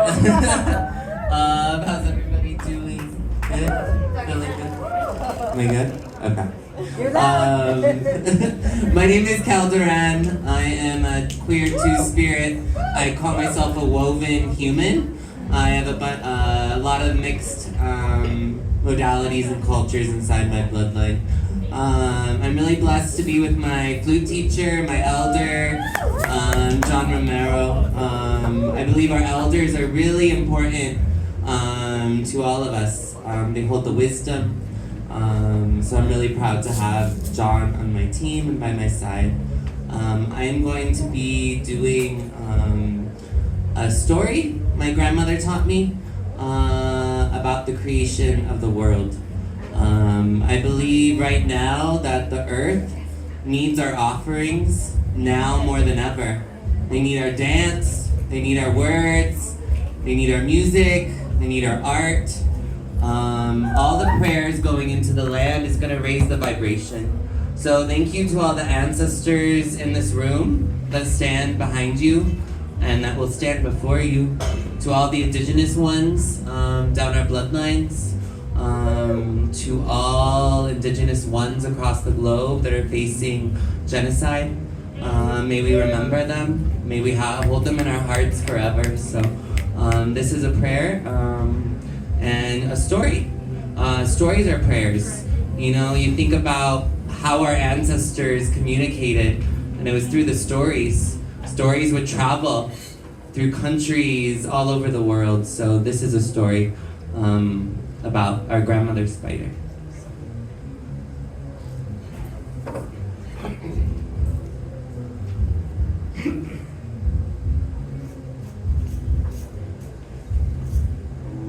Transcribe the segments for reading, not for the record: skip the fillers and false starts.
How's everybody doing? Good? Feeling good? Am I good? Okay. My name is Cal Duran. I am a queer two-spirit. I call myself a woven human. I have a lot of mixed modalities and cultures inside my bloodline. I'm really blessed to be with my flute teacher, my elder, John Romero. I believe our elders are really important to all of us. They hold the wisdom. So I'm really proud to have John on my team and by my side. I am going to be doing a story my grandmother taught me about the creation of the world. I believe right now that the earth needs our offerings now more than ever. They need our dance, they need our words, they need our music, they need our art. All the prayers going into the land is going to raise the vibration. So thank you to all the ancestors in this room that stand behind you and that will stand before you. To all the indigenous ones down our bloodlines. To all indigenous ones across the globe that are facing genocide. May we remember them. May we hold them in our hearts forever. So this is a prayer and a story. Stories are prayers. You know, you think about how our ancestors communicated, and it was through the stories. Stories would travel through countries all over the world. So this is a story about our grandmother spider.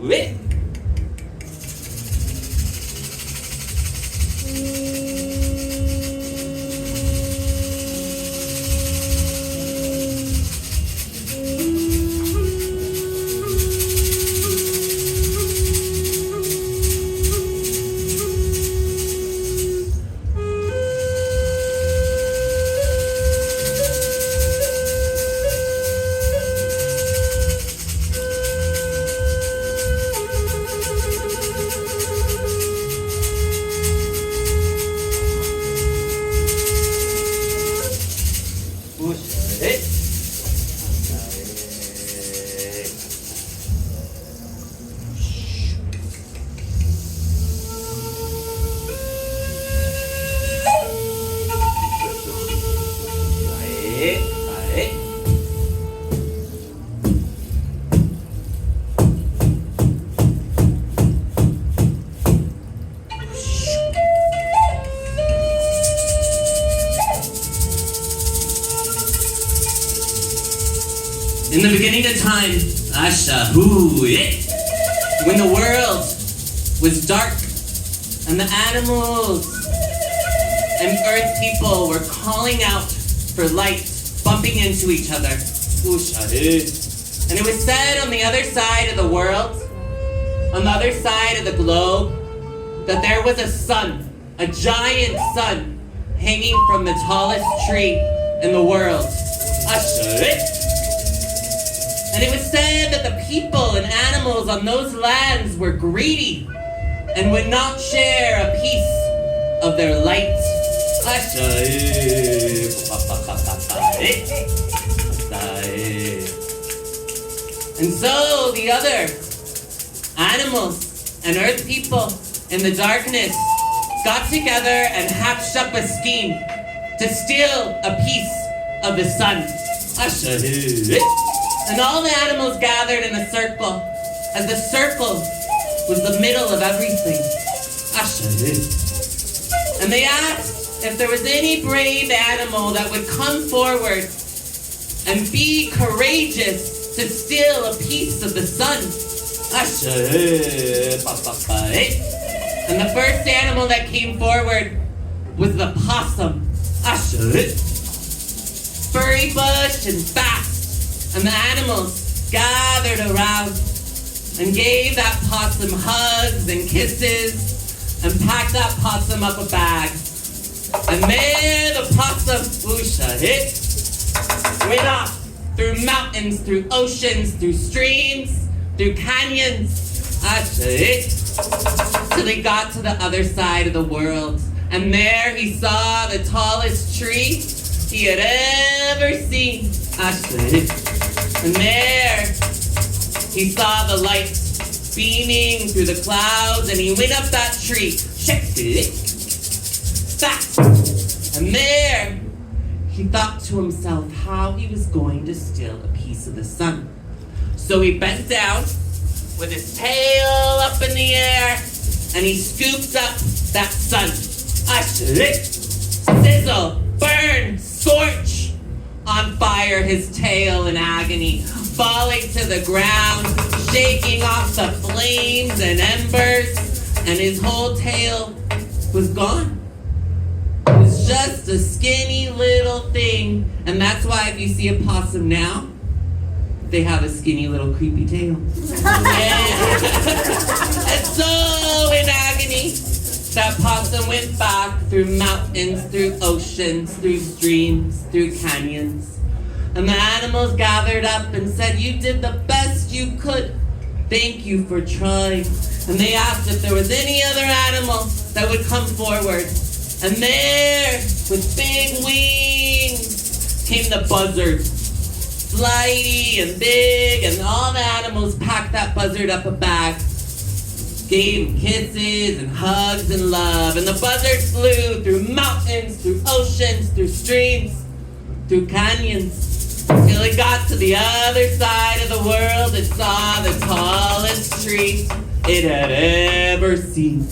Wick. In the beginning of time, when the world was dark and the animals and earth people were calling out for light, bumping into each other. And it was said on the other side of the world, on the other side of the globe, that there was a sun, a giant sun, hanging from the tallest tree in the world. And it was said that the people and animals on those lands were greedy and would not share a piece of their light. And so the other animals and earth people in the darkness got together and hatched up a scheme to steal a piece of the sun. And all the animals gathered in a circle, as the circle was the middle of everything. And they asked if there was any brave animal that would come forward and be courageous to steal a piece of the sun. And the first animal that came forward was the possum. Furry bush and fast. And the animals gathered around and gave that possum hugs and kisses and packed that possum up a bag. And there the possum went off through mountains, through oceans, through streams, through canyons, till he got to the other side of the world. And there he saw the tallest tree he had ever seen. And there he saw the light beaming through the clouds, and he went up that tree. And there he thought to himself how he was going to steal a piece of the sun. So he bent down with his tail up in the air, and he scooped up that sun. Sizzle, burn, scorch, on fire his tail in agony, falling to the ground, shaking off the flames and embers, and his whole tail was gone. It was just a skinny little thing, and that's why if you see a possum now, they have a skinny little creepy tail. And so in agony, that possum went back through mountains, through oceans, through streams, through canyons. And the animals gathered up and said, "You did the best you could. Thank you for trying." And they asked if there was any other animal that would come forward. And there, with big wings, came the buzzard. Flighty and big, and all the animals packed that buzzard up a bag. Gave him kisses and hugs and love. And the buzzard flew through mountains, through oceans, through streams, through canyons, till it got to the other side of the world and saw the tallest tree it had ever seen.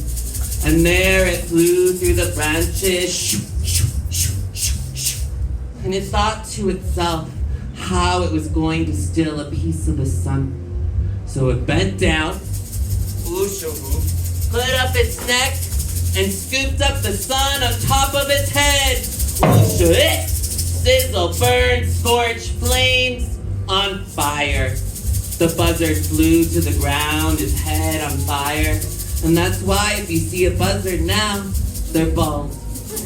And there it flew through the branches, and it thought to itself how it was going to steal a piece of the sun. So it bent down, put up its neck, and scooped up the sun on top of its head. Sizzle, burn, scorch, flames on fire. The buzzard flew to the ground, his head on fire. And that's why if you see a buzzard now, they're bald.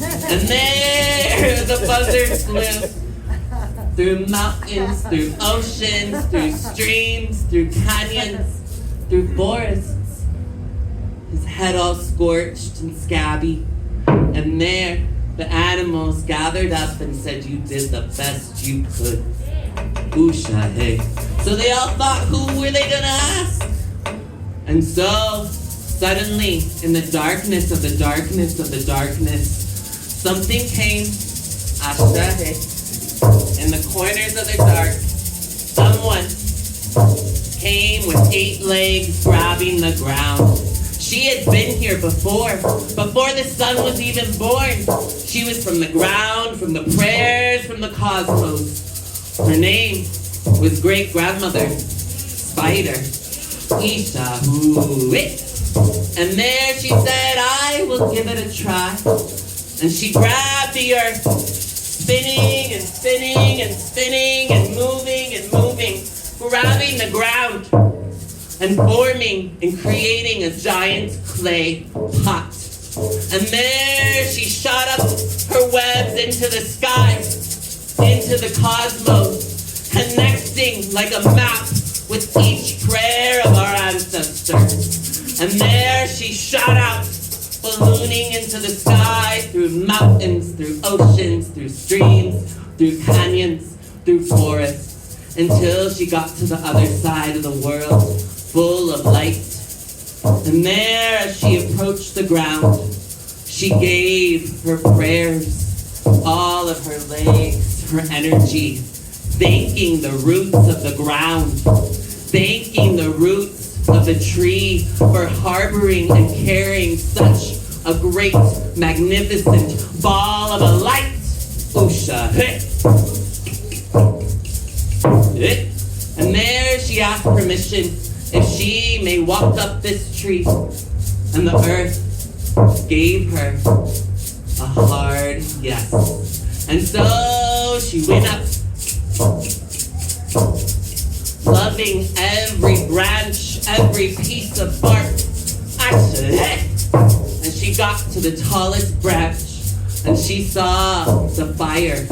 And there the buzzard flew through mountains, through oceans, through streams, through canyons, through forests. His head all scorched and scabby. And there the animals gathered up and said, "You did the best you could." Oosha, hey. So they all thought, who were they gonna ask? And so, suddenly, in the darkness of the darkness of the darkness, something came. Asha, hey. In the corners of the dark, someone came with 8 legs grabbing the ground. She had been here before the sun was even born. She was from the ground, from the prayers, from the cosmos. Her name was great-grandmother Spider. Isha, and there she said, "I will give it a try." And she grabbed the earth, spinning and spinning and spinning and moving, grabbing the ground and forming and creating a giant clay pot. And there she shot up her webs into the sky, into the cosmos, connecting like a map with each prayer of our ancestors. And there she shot out, ballooning into the sky, through mountains, through oceans, through streams, through canyons, through forests, until she got to the other side of the world, full of light. And there, as she approached the ground, she gave her prayers, all of her legs, her energy, thanking the roots of the ground, thanking the roots of the tree for harboring and carrying such a great, magnificent ball of a light. Usha, and there she asked permission if she may walk up this tree, and the earth gave her a hard yes. And so she went up, loving every branch, every piece of bark. And she got to the tallest branch, and she saw the fire,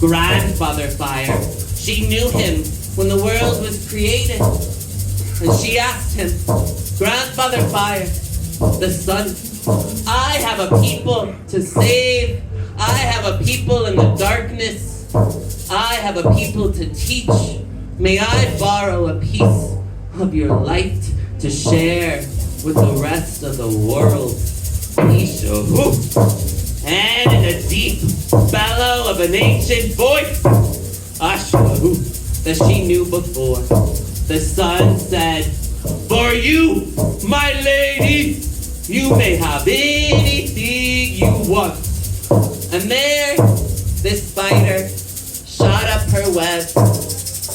grandfather fire, She knew him when the world was created. And she asked him, Grandfather Fire, the sun, I have a people to save. I have a people in the darkness. I have a people to teach. May I borrow a piece of your light to share with the rest of the world? Ishahu. And in a deep bellow of an ancient voice, Ashwahu, that she knew before, the sun said, for you, my lady, you may have anything you want. And there, this spider shot up her web,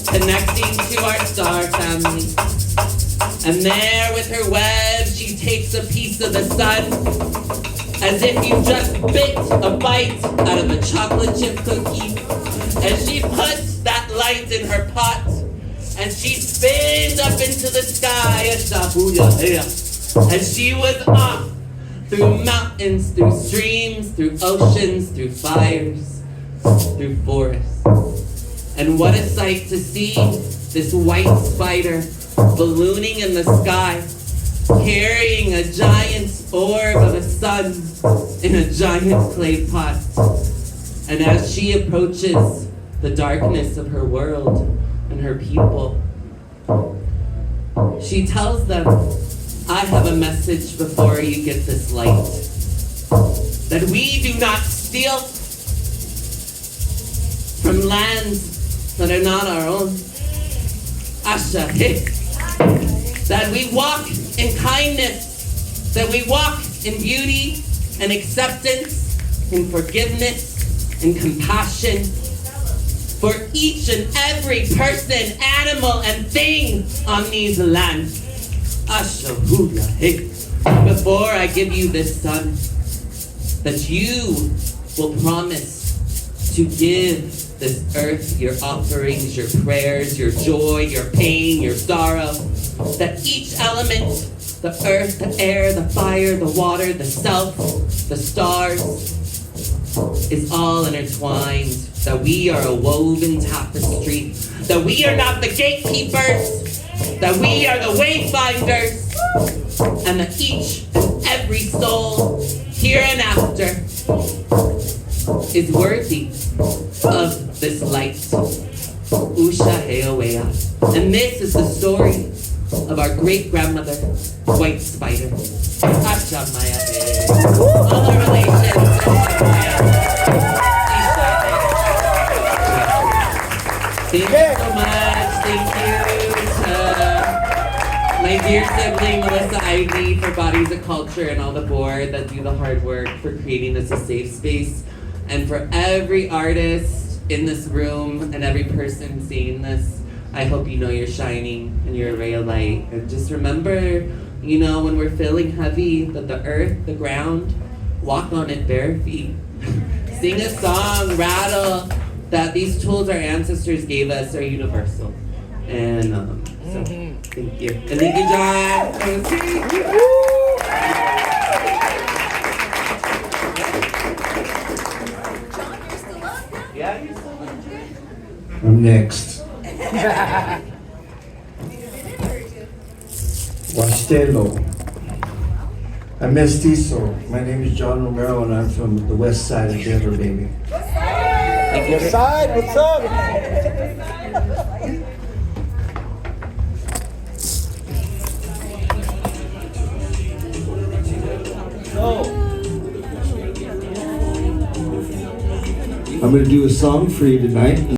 connecting to our star family. And there with her web, she takes a piece of the sun, as if you just bit a bite out of a chocolate chip cookie. And she puts that light in her pot, and she spins up into the sky, and she was off through mountains, through streams, through oceans, through fires, through forests. And what a sight to see this white spider ballooning in the sky, carrying a giant orb of a sun in a giant clay pot. And as she approaches the darkness of her world and her people, she tells them, I have a message before you get this light. That we do not steal from lands that are not our own. Asha, that we walk in kindness, that we walk in beauty and acceptance, in forgiveness and compassion for each and every person, animal, and thing on these lands. Before I give you this sun, that you will promise to give this earth your offerings, your prayers, your joy, your pain, your sorrow, that each element, the earth, the air, the fire, the water, the self, the stars, is all intertwined, that we are a woven tapestry, that we are not the gatekeepers, that we are the wayfinders, and that each and every soul here and after is worthy of this light. Usha Heowea. And this is the story of our great grandmother, White Spider. Asha Maya. All the relations. Thank you so much. Thank you to my dear sibling, Melissa Ivey, for Bodies of Culture and all the board that do the hard work for creating this a safe space. And for every artist in this room and every person seeing this, I hope you know you're shining and you're a ray of light. And just remember, you know, when we're feeling heavy, that the earth, the ground, walk on it bare feet. Sing a song, rattle, that these tools our ancestors gave us are universal. And so, thank you. And thank you, John. Yeah, you're still up. I'm next. Wastelo. I'm mestizo. My name is John Romero and I'm from the west side of Denver, baby. West side, what's up? I'm going to do a song for you tonight.